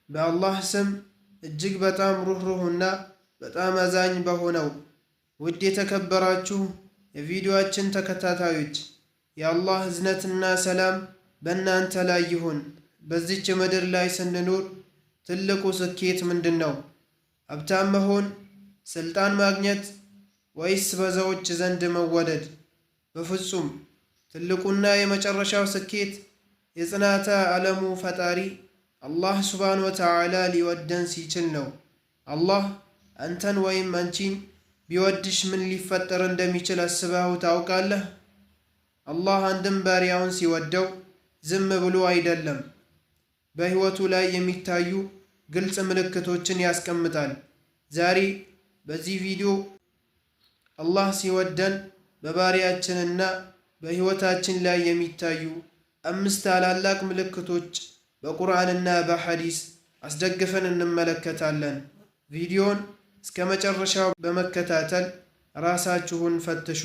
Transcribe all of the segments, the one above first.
በአላህ ስም እጅግ በጣም ሩህሩህና በጣም አዛኝ በሆነው ውድ የተከበራችሁ የቪዲዮአችን ተከታታዮች የአላህ እዝነትና ሰላም በእናንተ ላይ ይሁን። በዚች ምድር ላይ ስንኖር ትልቁ ስኬት ምንድን ነው? ሀብታም መሆን፣ ስልጣን ማግኘት ወይስ በሰዎች ዘንድ መወደድ? በፍጹም ትልቁና የመጨረሻው ስኬት የጽናተ ዓለሙ ፈጣሪ አላህ ሱብሓነሁ ወተዓላ ሊወደን ሲችል ነው። አላህ አንተን ወይም አንቺን ቢወድሽ ምን ሊፈጠር እንደሚችል አስበኸው ታውቃለህ? አላህ አንድም ባሪያውን ሲወደው ዝም ብሎ አይደለም፣ በሕይወቱ ላይ የሚታዩ ግልጽ ምልክቶችን ያስቀምጣል። ዛሬ በዚህ ቪዲዮ አላህ ሲወደን በባሪያችንና በሕይወታችን ላይ የሚታዩ 5 ታላላቅ ምልክቶች በቁርአንና በሐዲስ አስደግፈን እንመለከታለን። ቪዲዮን እስከ መጨረሻው በመከታተል ራሳችሁን ፈትሹ።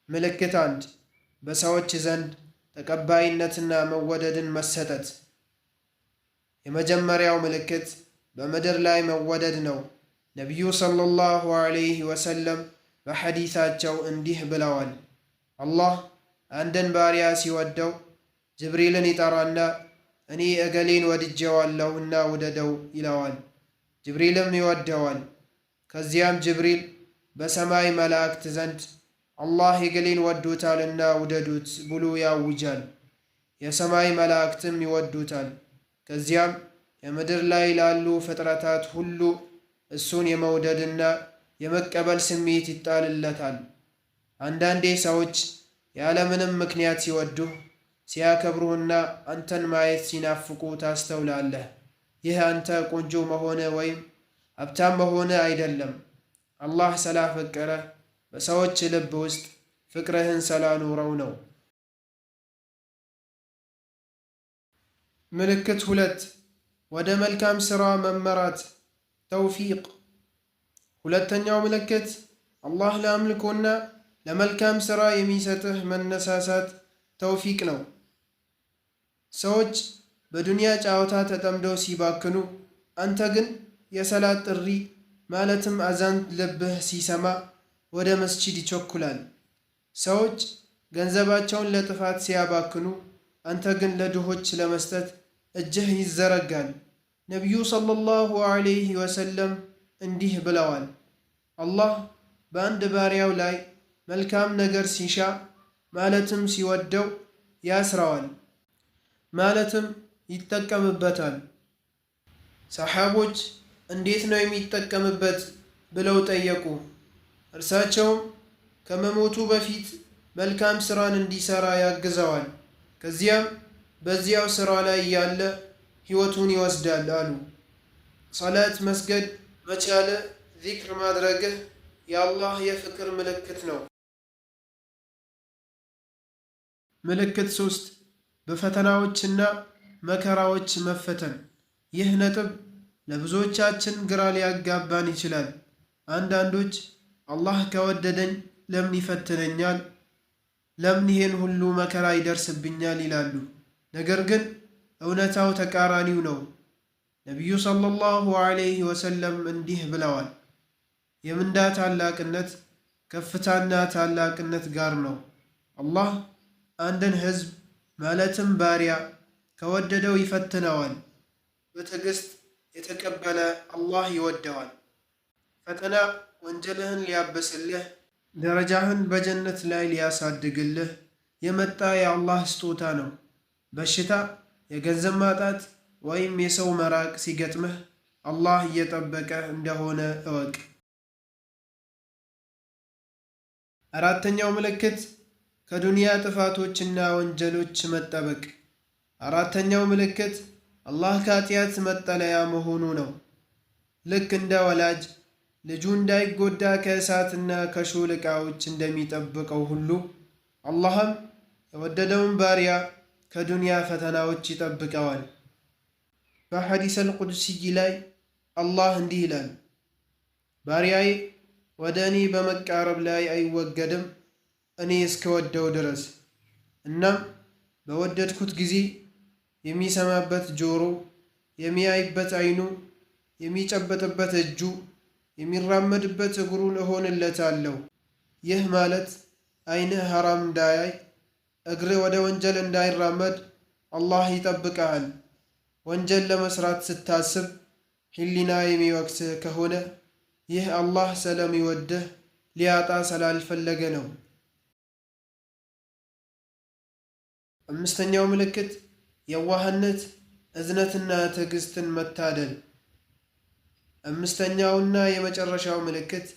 ምልክት 1 በሰዎች ዘንድ ተቀባይነትና መወደድን መሰጠት። የመጀመሪያው ምልክት በምድር ላይ መወደድ ነው። ነቢዩ ሰለላሁ ዐለይሂ ወሰለም በሐዲሳቸው እንዲህ ብለዋል፣ አላህ አንድን ባሪያ ሲወደው ጅብሪልን ይጠራና እኔ እገሌን ወድጄዋለሁና ውደደው ይለዋል። ጅብሪልም ይወደዋል። ከዚያም ጅብሪል በሰማይ መላእክት ዘንድ አላህ እገሌን ወዶታልና ውደዱት ብሎ ያውጃል። የሰማይ መላእክትም ይወዱታል። ከዚያም የምድር ላይ ላሉ ፍጥረታት ሁሉ እሱን የመውደድና የመቀበል ስሜት ይጣልለታል። አንዳንዴ ሰዎች ያለምንም ምክንያት ሲወዱህ፣ ሲያከብሩህና አንተን ማየት ሲናፍቁ ታስተውላለህ። ይህ አንተ ቆንጆ መሆነ ወይም ሀብታም መሆነ አይደለም፣ አላህ ስላፈቀረህ በሰዎች ልብ ውስጥ ፍቅርህን ስላኖረው ነው። ምልክት 2 ወደ መልካም ሥራ መመራት ተውፊቅ። ሁለተኛው ምልክት አላህ ለአምልኮና ለመልካም ሥራ የሚሰጥህ መነሳሳት ተውፊቅ ነው። ሰዎች በዱንያ ጨዋታ ተጠምደው ሲባክኑ፣ አንተ ግን የሰላት ጥሪ ማለትም አዛን ልብህ ሲሰማ ወደ መስጂድ ይቸኩላል። ሰዎች ገንዘባቸውን ለጥፋት ሲያባክኑ፣ አንተ ግን ለድሆች ለመስጠት እጅህ ይዘረጋል። ነቢዩ ሰለላሁ ዐለይሂ ወሰለም እንዲህ ብለዋል፣ አላህ በአንድ ባሪያው ላይ መልካም ነገር ሲሻ ማለትም ሲወደው ያስረዋል፣ ማለትም ይጠቀምበታል። ሰሓቦች እንዴት ነው የሚጠቀምበት ብለው ጠየቁ። እርሳቸውም ከመሞቱ በፊት መልካም ሥራን እንዲሠራ ያግዘዋል፣ ከዚያም በዚያው ሥራ ላይ ያለ ሕይወቱን ይወስዳል አሉ። ሰላት መስገድ መቻለ፣ ዚክር ማድረግህ የአላህ የፍቅር ምልክት ነው። ምልክት 3 በፈተናዎችና መከራዎች መፈተን። ይህ ነጥብ ለብዙዎቻችን ግራ ሊያጋባን ይችላል። አንዳንዶች አላህ ከወደደኝ ለምን ይፈትነኛል? ለምን ይሄን ሁሉ መከራ ይደርስብኛል? ይላሉ። ነገር ግን እውነታው ተቃራኒው ነው። ነቢዩ ሰለላሁ ዐለይሂ ወሰለም እንዲህ ብለዋል፣ የምንዳ ታላቅነት ከፍታና ታላቅነት ጋር ነው። አላህ አንድን ሕዝብ ማለትም ባሪያ ከወደደው ይፈትነዋል። በትዕግሥት የተቀበለ አላህ ይወደዋል። ፈተና ወንጀልህን ሊያበስልህ፣ ደረጃህን በጀነት ላይ ሊያሳድግልህ የመጣ የአላህ ስጦታ ነው። በሽታ፣ የገንዘብ ማጣት ወይም የሰው መራቅ ሲገጥምህ አላህ እየጠበቀ እንደሆነ እወቅ። አራተኛው ምልክት ከዱንያ ጥፋቶችና ወንጀሎች መጠበቅ። አራተኛው ምልክት አላህ ከኃጢአት መጠለያ መሆኑ ነው። ልክ እንደ ወላጅ ልጁ እንዳይጎዳ ከእሳትና ከሾህ ዕቃዎች እንደሚጠብቀው ሁሉ አላህም የወደደውን ባሪያ ከዱንያ ፈተናዎች ይጠብቀዋል። በሐዲስ አልቁድሲይ ላይ አላህ እንዲህ ይላል፣ ባሪያዬ ወደ እኔ በመቃረብ ላይ አይወገድም እኔ እስከወደው ድረስ። እናም በወደድኩት ጊዜ የሚሰማበት ጆሮ፣ የሚያይበት አይኑ፣ የሚጨበጥበት እጁ፣ የሚራመድበት እግሩን እሆንለታለሁ። ይህ ማለት አይንህ ሐራም እንዳያይ፣ እግርህ ወደ ወንጀል እንዳይራመድ አላህ ይጠብቀሃል። ወንጀል ለመስራት ስታስብ ሕሊና የሚወቅስህ ከሆነ ይህ አላህ ስለሚወድህ ሊያጣ ስላልፈለገ ነው። አምስተኛው ምልክት የዋህነት፣ እዝነትና ትዕግስትን መታደል። አምስተኛውና የመጨረሻው ምልክት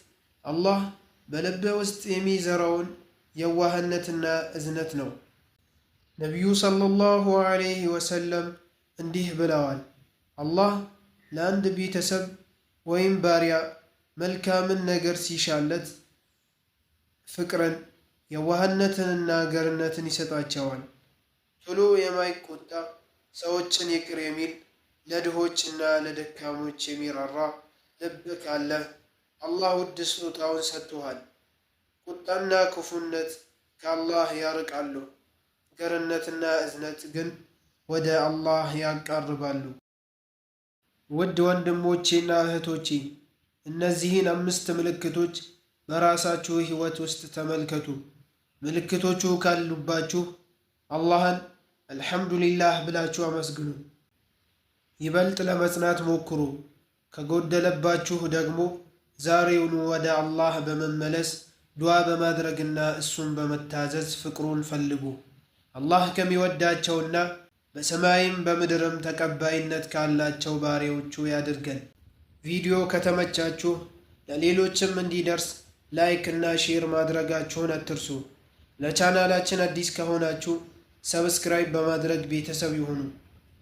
አላህ በልብህ ውስጥ የሚዘራውን የዋህነትና እዝነት ነው። ነቢዩ ሰለላሁ ዐለይሂ ወሰለም እንዲህ ብለዋል፣ አላህ ለአንድ ቤተሰብ ወይም ባሪያ መልካምን ነገር ሲሻለት ፍቅርን፣ የዋህነትንና ገርነትን ይሰጣቸዋል። ቶሎ የማይቆጣ፣ ሰዎችን ይቅር የሚል፣ ለድሆችና ለደካሞች የሚራራ ልብ ካለህ አላህ ውድ ስጦታውን ሰጥቶሃል። ቁጣና ክፉነት ከአላህ ያርቃሉ፣ ገርነትና እዝነት ግን ወደ አላህ ያቃርባሉ። ውድ ወንድሞቼና እህቶቼ እነዚህን 5 ምልክቶች በራሳችሁ ሕይወት ውስጥ ተመልከቱ። ምልክቶቹ ካሉባችሁ አላህን አልሐምዱሊላህ ብላችሁ አመስግኑ። ይበልጥ ለመጽናት ሞክሩ። ከጎደለባችሁ ደግሞ ዛሬውኑ ወደ አላህ በመመለስ ዱዓ በማድረግና እሱን በመታዘዝ ፍቅሩን ፈልጉ። አላህ ከሚወዳቸውና በሰማይም በምድርም ተቀባይነት ካላቸው ባሪያዎቹ ያድርገን። ቪዲዮ ከተመቻችሁ ለሌሎችም እንዲደርስ ላይክ እና ሼር ማድረጋችሁን አትርሱ። ለቻናላችን አዲስ ከሆናችሁ ሰብስክራይብ በማድረግ ቤተሰብ ይሁኑ።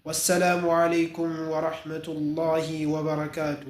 ወሰላሙ ዓለይኩም ወረሕመቱላሂ ወበረካቱ።